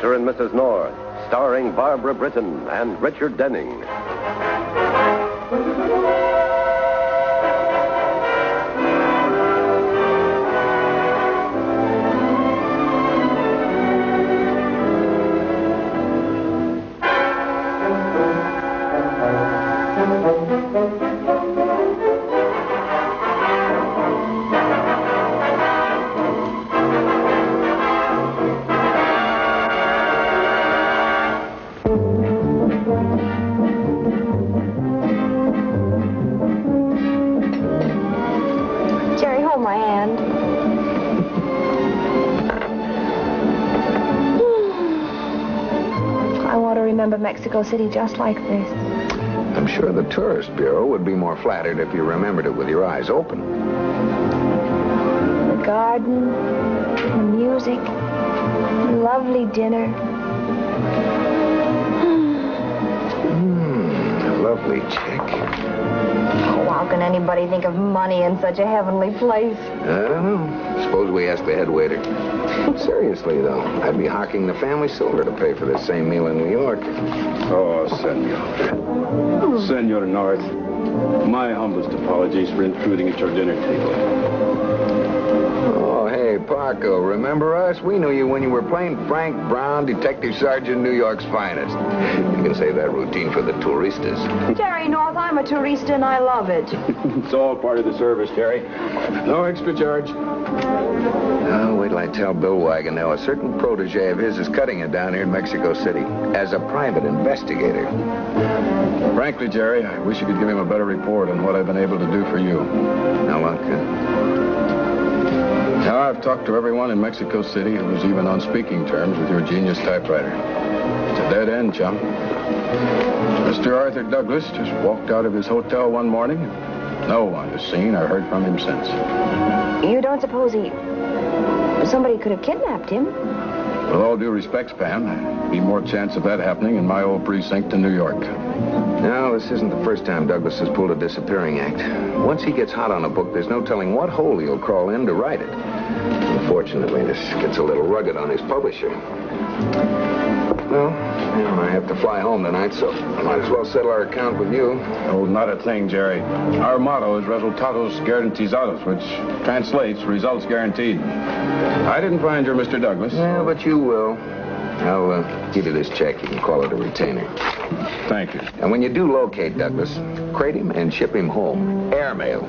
Mr. and Mrs. North, starring Barbara Britton and Richard Denning. Mexico City just like this. I'm sure the Tourist Bureau would be more flattered if you remembered it with your eyes open. The garden, the music, lovely dinner. A lovely chick. Oh, how can anybody think of money in such a heavenly place? I don't know. Suppose we ask the head waiter. Seriously, though, I'd be hawking the family silver to pay for this same meal in New York. Oh, senor. Senor North, my humblest apologies for intruding at your dinner table. Oh, hey, Paco, remember us? We knew you when you were playing Frank Brown, Detective Sergeant, New York's finest. You can save that routine for the touristas. Jerry North, I'm a tourista and I love it. It's all part of the service, Jerry. No extra charge. Oh, wait till I tell Bill Weigand now a certain protege of his is cutting it down here in Mexico City as a private investigator. Frankly, Jerry, I wish you could give him a better report on what I've been able to do for you. Now, look, Now, I've talked to everyone in Mexico City who was even on speaking terms with your genius typewriter. It's a dead end, chum. Mr. Arthur Douglas just walked out of his hotel one morning. No one has seen or heard from him since. You don't suppose somebody could have kidnapped him? With all due respects, Pam, there'd be more chance of that happening in my old precinct in New York. No, this isn't the first time Douglas has pulled a disappearing act. Once he gets hot on a book, there's no telling what hole he'll crawl in to write it. Unfortunately, this gets a little rugged on his publisher. Well, I have to fly home tonight, so I might as well settle our account with you. Oh, not a thing, Jerry. Our motto is Resultados Garantizados, which translates results guaranteed. I didn't find your Mr. Douglas. Yeah, but you will. I'll give you this check. You can call it a retainer. Thank you. And when you do locate Douglas, crate him and ship him home. Airmail.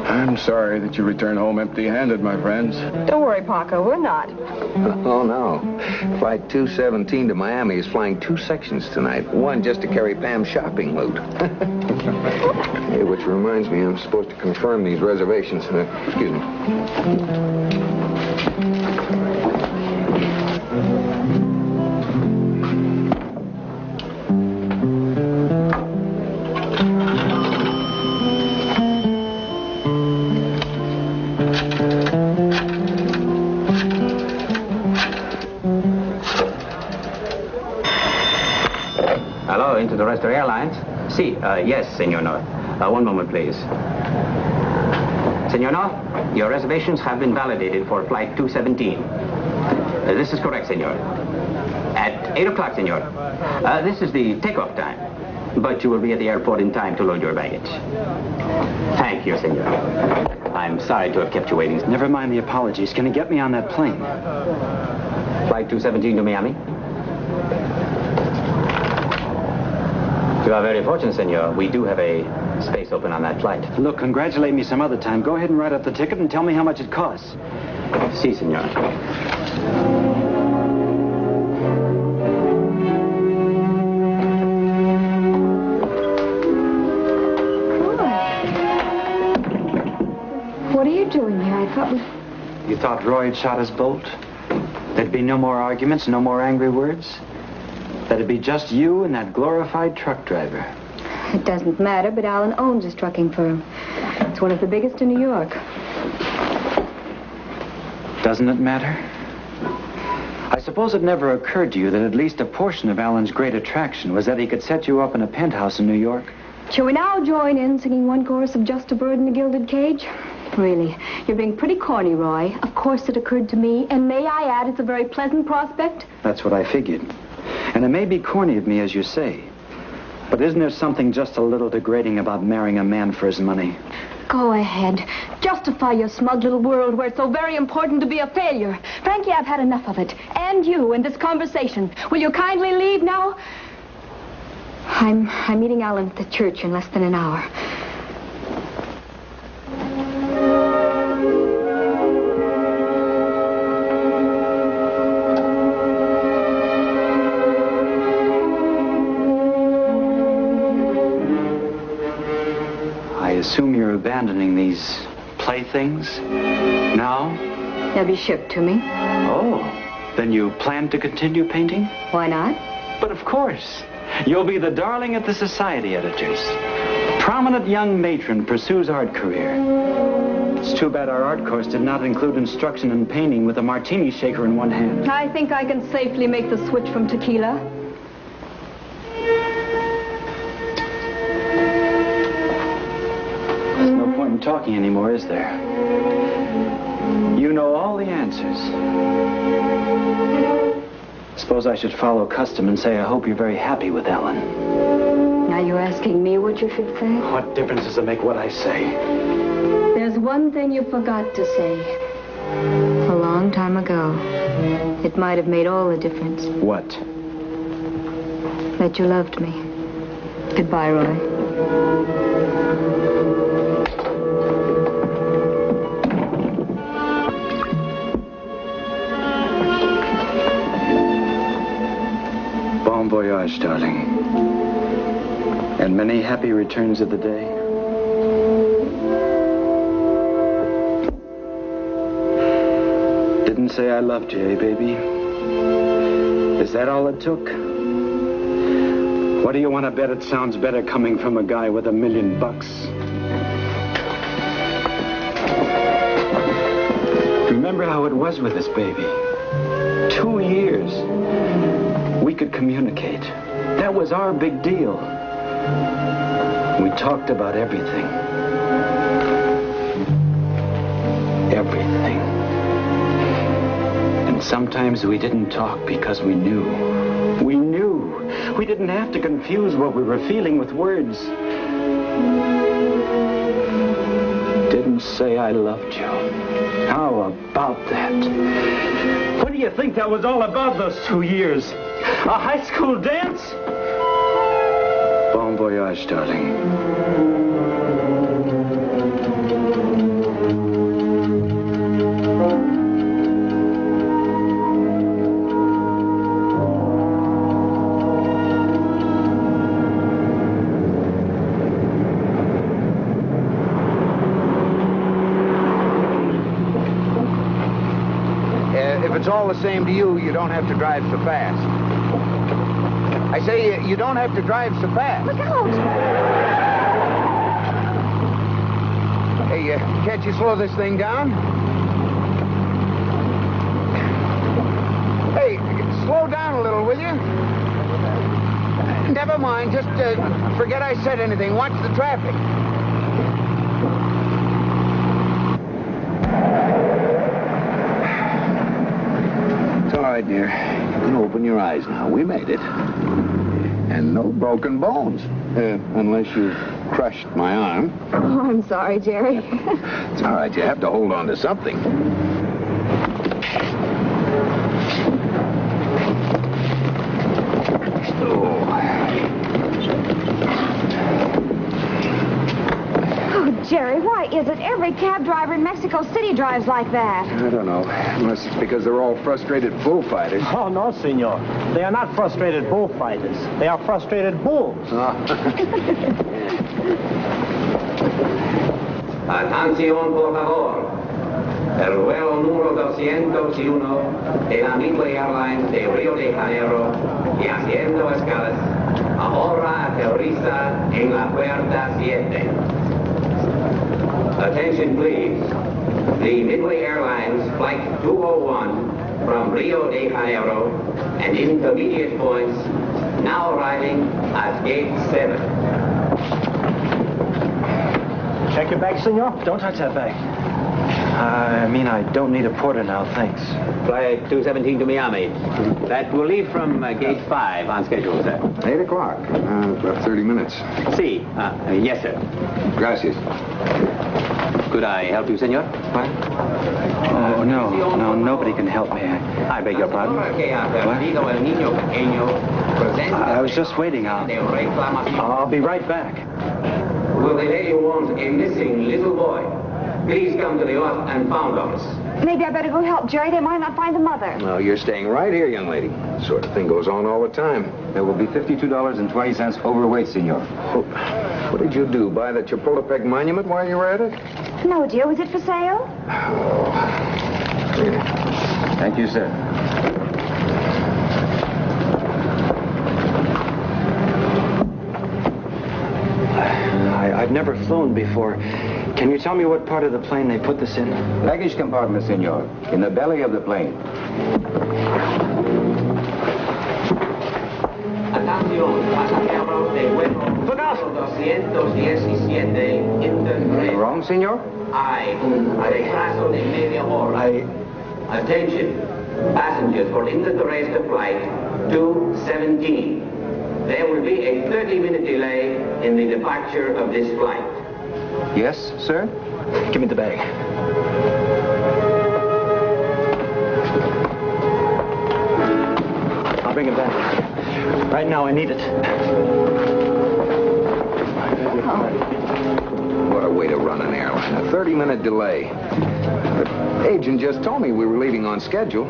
I'm sorry that you returned home empty-handed, my friends. Don't worry, Paco. We're not. Oh, no. Flight 217 to Miami is flying 2 sections tonight. One just to carry Pam's shopping loot. Hey, which reminds me, I'm supposed to confirm these reservations. Excuse me. Into the Rester Airlines? Si, yes, Senor North. One moment, please. Senor North, your reservations have been validated for flight 217. This is correct, Senor. At 8 o'clock, Senor. This is the takeoff time, but you will be at the airport in time to load your baggage. Thank you, Senor. I'm sorry to have kept you waiting. Never mind the apologies. Can you get me on that plane? Flight 217 to Miami? You are very fortunate, Senor. We do have a space open on that flight. Look, congratulate me some other time. Go ahead and write up the ticket and tell me how much it costs. Si, Senor. What are you doing here? I thought we... You thought Roy had shot his bolt? There'd be no more arguments, no more angry words? That'd be just you and that glorified truck driver. It doesn't matter, but Alan owns his trucking firm. It's one of the biggest in New York. Doesn't it matter? I suppose it never occurred to you that at least a portion of Alan's great attraction was that he could set you up in a penthouse in New York. Shall we now join in singing one chorus of Just a Bird in a Gilded Cage? Really, you're being pretty corny, Roy. Of course it occurred to me, and may I add, it's a very pleasant prospect. That's what I figured. And it may be corny of me, as you say. But isn't there something just a little degrading about marrying a man for his money? Go ahead. Justify your smug little world where it's so very important to be a failure. Frankly, I've had enough of it. And you, and this conversation. Will you kindly leave now? I'm meeting Alan at the church in less than an hour. I assume you're abandoning these playthings now? They'll be shipped to me. Oh, then you plan to continue painting? Why not? But of course. You'll be the darling of the society editors. Prominent young matron pursues art career. It's too bad our art course did not include instruction in painting with a martini shaker in one hand. I think I can safely make the switch from tequila. There's no point in talking anymore, is there? You know all the answers. Suppose I should follow custom and say I hope you're very happy with Ellen. Now you're asking me what you should say? What difference does it make what I say? There's one thing you forgot to say. A long time ago. It might have made all the difference. What? That you loved me. Goodbye, Roy. Bon voyage, darling. And many happy returns of the day. Didn't say I loved you, eh, baby? Is that all it took? What do you want to bet it sounds better coming from a guy with $1 million? Remember how it was with us, baby. 2 years. We could communicate. That was our big deal. We talked about everything. Everything. And sometimes we didn't talk because we knew. We knew. We didn't have to confuse what we were feeling with words. Didn't say I loved you. How about that? What do you think that was all about, those 2 years? A high school dance? Bon voyage, darling. If it's all the same to you, you don't have to drive so fast. I say you don't have to drive so fast. Look out! Hey, can't you slow this thing down? Hey, slow down a little, will you? Never mind, just forget I said anything. Watch the traffic. It's all right, dear. You can open your eyes now. We made it. And no broken bones. Unless you crushed my arm. Oh, I'm sorry, Jerry. It's all right. You have to hold on to something. Oh, Jerry, why is it every cab driver in Mexico City drives like that? I don't know. Unless it's because they're all frustrated bullfighters. Oh, no, senor. They are not frustrated bullfighters. They are frustrated bulls. Atención, por favor. El vuelo número 201 de la Midway Airlines de Río de Janeiro y haciendo escalas, ahora aterriza en la puerta 7. Attention, please. The Midway Airlines Flight 201 from Rio de Janeiro and intermediate points now arriving at Gate 7. Check your bag, senor. Don't touch that bag. I mean, I don't need a porter now, thanks. Flight 217 to Miami. That will leave from gate 5 on schedule, sir. 8 o'clock. About 30 minutes. See, yes, sir. Gracias. Could I help you, senor? No, nobody can help me. I beg your pardon? What? I was just waiting. I'll be right back. Will the lady who owns a missing little boy please come to the lost and found office? Maybe I better go help Jerry. They might not find the mother. No, you're staying right here, young lady. That sort of thing goes on all the time. There will be $52.20 overweight, senor. What did you do? Buy the Chapultepec monument while you were at it? No, dear. Was it for sale? Oh. Here. Thank you, sir. I've never flown before. Can you tell me what part of the plane they put this in? Luggage compartment, senor. In the belly of the plane. Look out! Wrong, senor? Attention. Passengers for interterrestrial flight 217. There will be a 30-minute delay in the departure of this flight. Yes, sir? Give me the bag. I'll bring it back. Right now, I need it. What a way to run an airline. A 30-minute delay. The agent just told me we were leaving on schedule.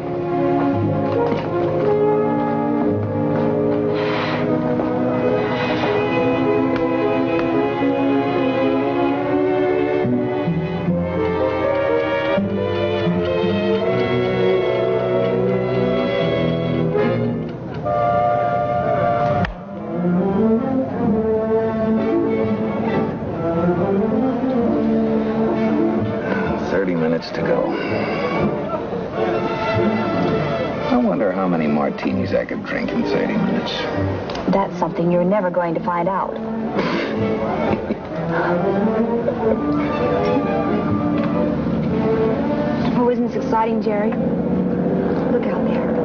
To go. I wonder how many martinis I could drink in 30 minutes. That's something you're never going to find out. Oh, isn't this exciting, Jerry? Look out there.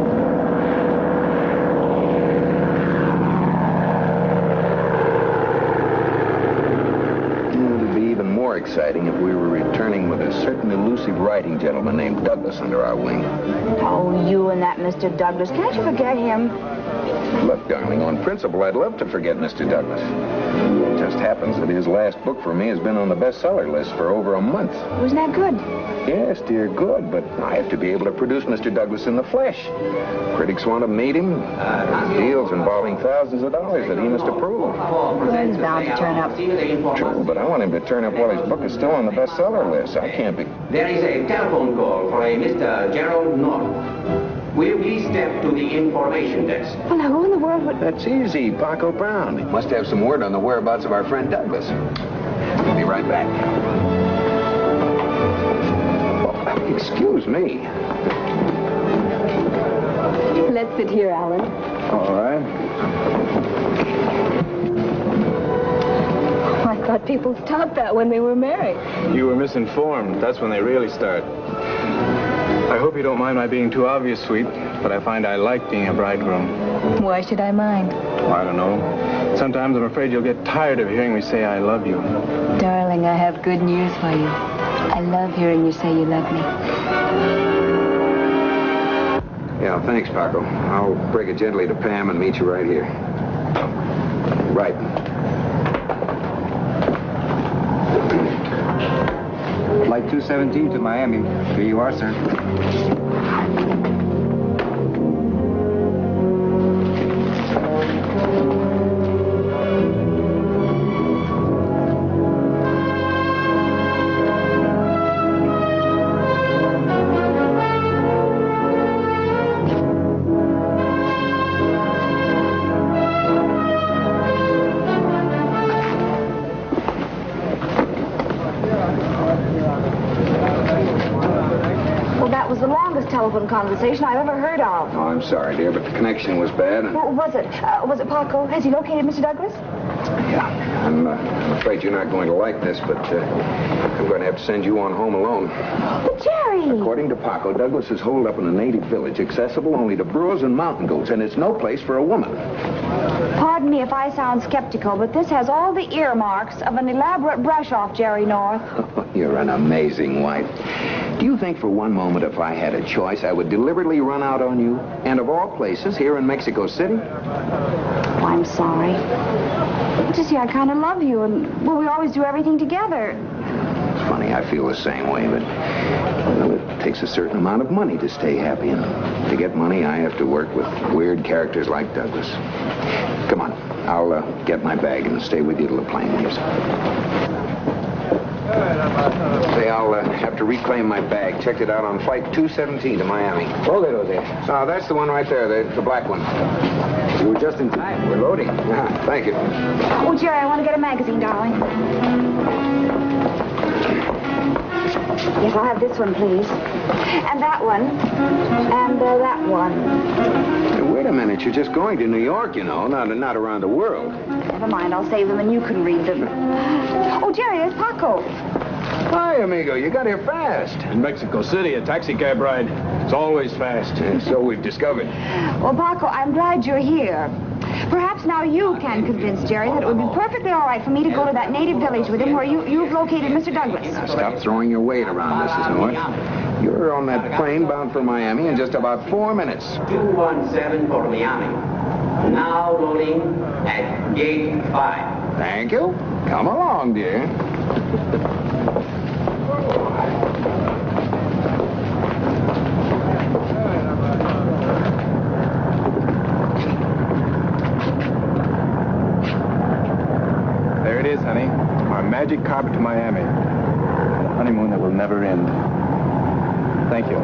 More exciting if we were returning with a certain elusive writing gentleman named Douglas under our wing. Oh, you and that Mr. Douglas. Can't you forget him? Look, darling, on principle, I'd love to forget Mr. Douglas. It just happens that his last book for me has been on the bestseller list for over a month. Wasn't that good? Yes, dear, good, but I have to be able to produce Mr. Douglas in the flesh. Critics want to meet him. Deals involving thousands of dollars that he must approve. Well, he's bound to turn up. True, but I want him to turn up while his book is still on the bestseller list. I can't be... There is a telephone call for a Mr. Gerald North. Will you please step to the information desk? Well, now, who in the world would... That's easy, Paco Brown. He must have some word on the whereabouts of our friend Douglas. I'll be right back. Excuse me. Let's sit here, Alan. All right. I thought people stopped that when they were married. You were misinformed. That's when they really start. I hope you don't mind my being too obvious, sweet, but I find I like being a bridegroom. Why should I mind? Well, I don't know. Sometimes I'm afraid you'll get tired of hearing me say I love you. Darling, I have good news for you. I love hearing you say you love me. Yeah, thanks, Paco. I'll break it gently to Pam and meet you right here. Right. Flight 217 to Miami. Here you are, sir. telephone conversation I've ever heard of. Oh, I'm sorry, dear, but the connection was bad. And... What was it? Was it Paco? Has he located Mr. Douglas? Yeah, I'm afraid you're not going to like this, but I'm going to have to send you on home alone. But Jerry! According to Paco, Douglas is holed up in a native village, accessible only to brewers and mountain goats, and it's no place for a woman. Pardon me if I sound skeptical, but this has all the earmarks of an elaborate brush-off, Jerry North. You're an amazing wife. Do you think for one moment if I had a choice, I would deliberately run out on you? And of all places, here in Mexico City? Oh, I'm sorry. But you see, I kind of love you, and, well, we always do everything together. It's funny, I feel the same way, but, well, it takes a certain amount of money to stay happy, and to get money, I have to work with weird characters like Douglas. Come on, I'll get my bag and stay with you till the plane leaves. Say, I'll have to reclaim my bag. Checked it out on flight 217 to Miami. Hold it, Jose. That's the one right there, the black one. You were just in time. We're loading. Thank you. Oh, Jerry, I want to get a magazine, darling. Yes, I'll have this one, please. And that one. And that one. Hey, wait a minute. You're just going to New York, you know, not around the world. Never mind, I'll save them and you can read them. Oh, Jerry, there's Paco. Hi, amigo. You got here fast. In Mexico City, a taxi cab ride is always fast. So we've discovered. Well, Paco, I'm glad you're here. Perhaps now you can convince Jerry that it would be perfectly all right for me to go to that native village with him where you've located Mr. Douglas. Now, stop throwing your weight around, Mrs. North. You're on that plane bound for Miami in just about 4 minutes. 217 for Miami. Now loading at gate 5. Thank you. Come along, dear. There it is, honey. Our magic carpet to Miami. A honeymoon that will never end. Thank you.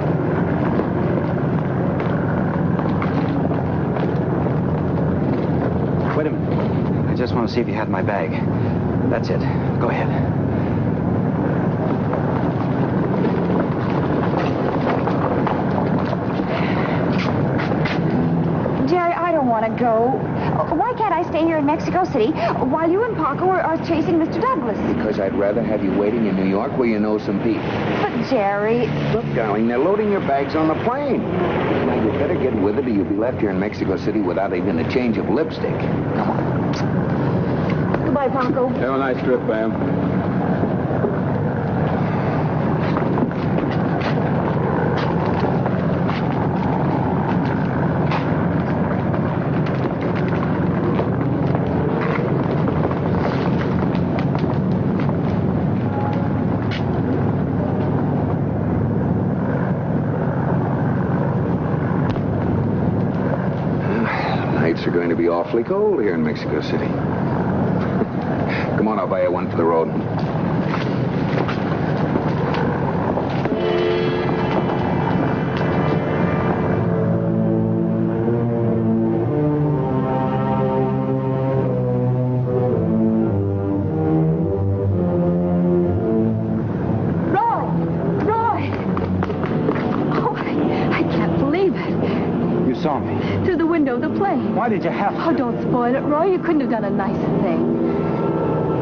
Wait a minute. I just want to see if you had my bag. That's it. Go ahead. Jerry, I don't want to go. Why can't I stay here in Mexico City while you and Paco are chasing Mr. Douglas? Because I'd rather have you waiting in New York where you know some people. But, Jerry... Look, darling, they're loading your bags on the plane. Now, you better get with it or you'll be left here in Mexico City without even a change of lipstick. Come on. Goodbye, Paco. Have a nice trip, Pam. Are going to be awfully cold here in Mexico City. Come on, I'll buy you one for the road. Roy! Oh, I can't believe it. You saw me. Through the window of the plane. Why did you have to? Oh, don't spoil it, Roy. You couldn't have done a nicer thing.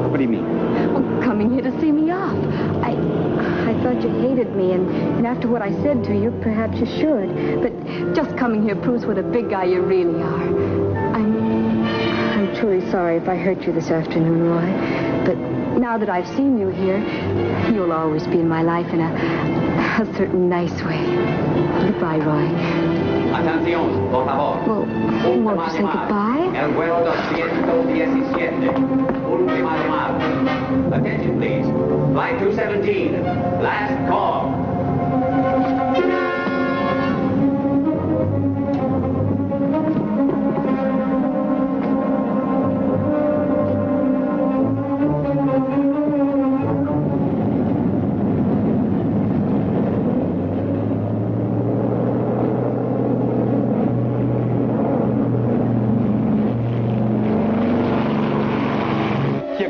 What do you mean? Well, coming here to see me off. I thought you hated me, and after what I said to you, perhaps you should. But just coming here proves what a big guy you really are. I'm truly sorry if I hurt you this afternoon, Roy. But now that I've seen you here, you'll always be in my life in a certain nice way. Goodbye, Roy. Atención, por favor. Well, won't you say goodbye? El vuelo 217. Última llamada. Attention, please. Flight 217. Last call.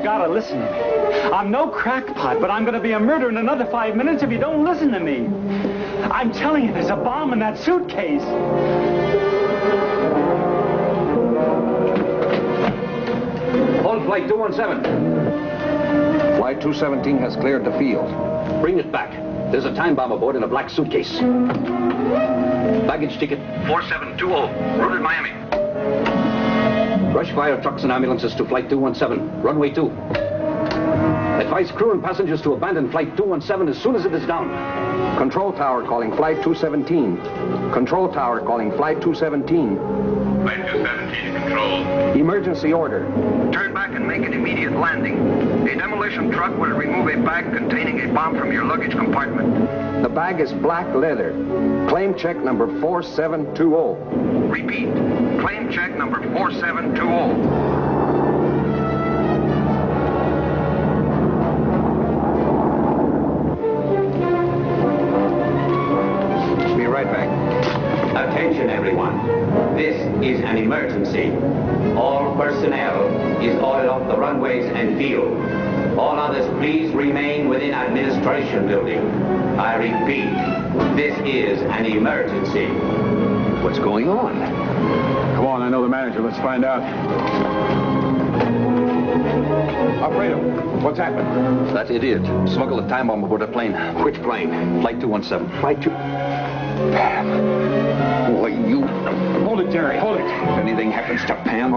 Gotta listen to me. I'm no crackpot, but I'm gonna be a murderer in another 5 minutes if you don't listen to me. I'm telling you, there's a bomb in that suitcase. Hold flight 217. Flight 217 has cleared the field. Bring it back. There's a time bomb aboard in a black suitcase. Baggage ticket 4720, routed Miami. Rush fire trucks and ambulances to flight 217, runway 2. Advise crew and passengers to abandon flight 217 as soon as it is down. Control tower calling flight 217. Control tower calling flight 217. Flight 217, control. Emergency order. Turn back and make an immediate landing. A demolition truck will remove a bag containing a bomb from your luggage compartment. The bag is black leather. Claim check number 4720. Repeat. Claim check number 4720. Attention, everyone. This is an emergency. All personnel is ordered off the runways and field. All others, please remain within administration building. I repeat, this is an emergency. What's going on? Come on, I know the manager. Let's find out. Operator, what's happened? That idiot smuggled a time bomb aboard a plane. Which plane? Flight 217. Flight 2... Pam. Boy, you... Hold it, Jerry, hold it. If anything happens to Pam,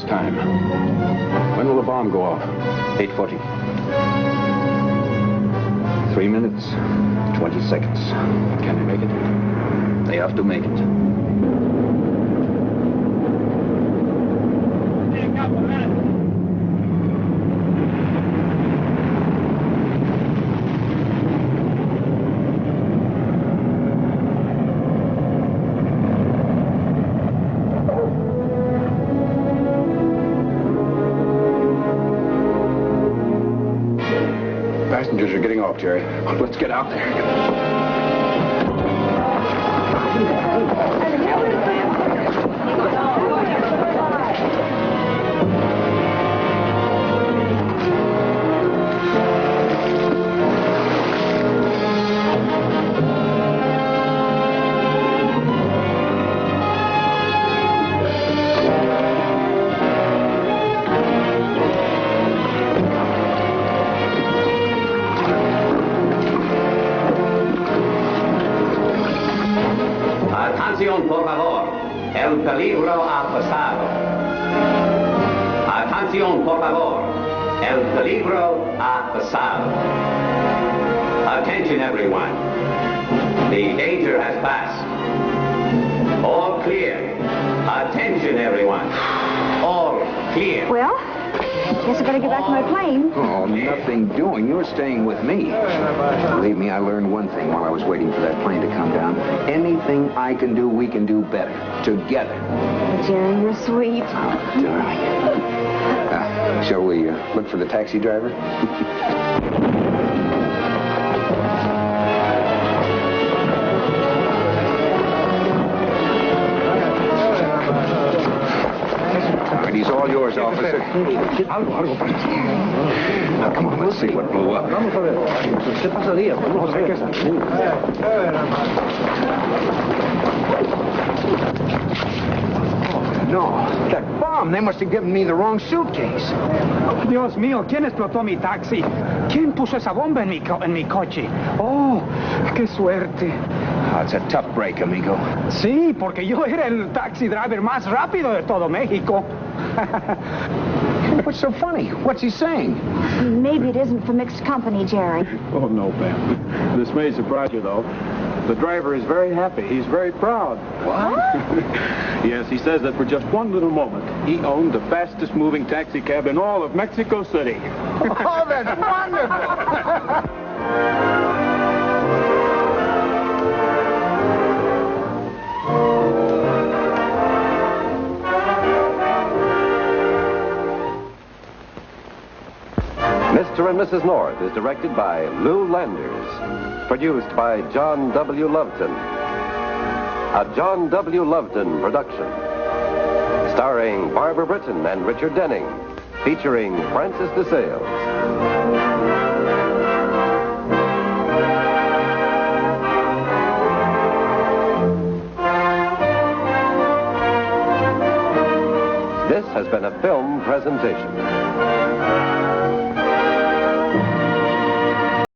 time? When will the bomb go off? 8:40. 3 minutes, 20 seconds. Can they make it? They have to make it. Passengers are getting off, Jerry. Let's get out there. Atención, por favor. El peligro ha pasado. Atención, por favor. El peligro ha pasado. Attention, everyone. The danger has passed. All clear. Attention, everyone. All clear. Well, guess I better get back to my plane. Oh, nothing doing. You're staying with me. Believe me, I learned one thing while I was waiting for that plane to come down. Anything I can do, we can do better. Together. Jerry, you're sweet. Oh, darling. Shall we look for the taxi driver? He's all yours, officer. Now, come on, let's see what blew up. No, that bomb. They must have given me the wrong suitcase. Dios mío, ¿quién explotó mi taxi? ¿Quién puso esa bomba en mi coche? Oh, qué suerte. Oh, it's a tough break, amigo. Sí, porque yo era el taxi driver más rápido de todo México. What's so funny? What's he saying? Maybe it isn't for mixed company, Jerry. Oh, no, Pam. This may surprise you, though. The driver is very happy. He's very proud. What? Yes, he says that for just one little moment, he owned the fastest moving taxi cab in all of Mexico City. Oh, that's wonderful! Mr. and Mrs. North is directed by Lou Landers. Produced by John W. Loveton. A John W. Loveton production. Starring Barbara Britton and Richard Denning. Featuring Francis DeSales. This has been a film presentation.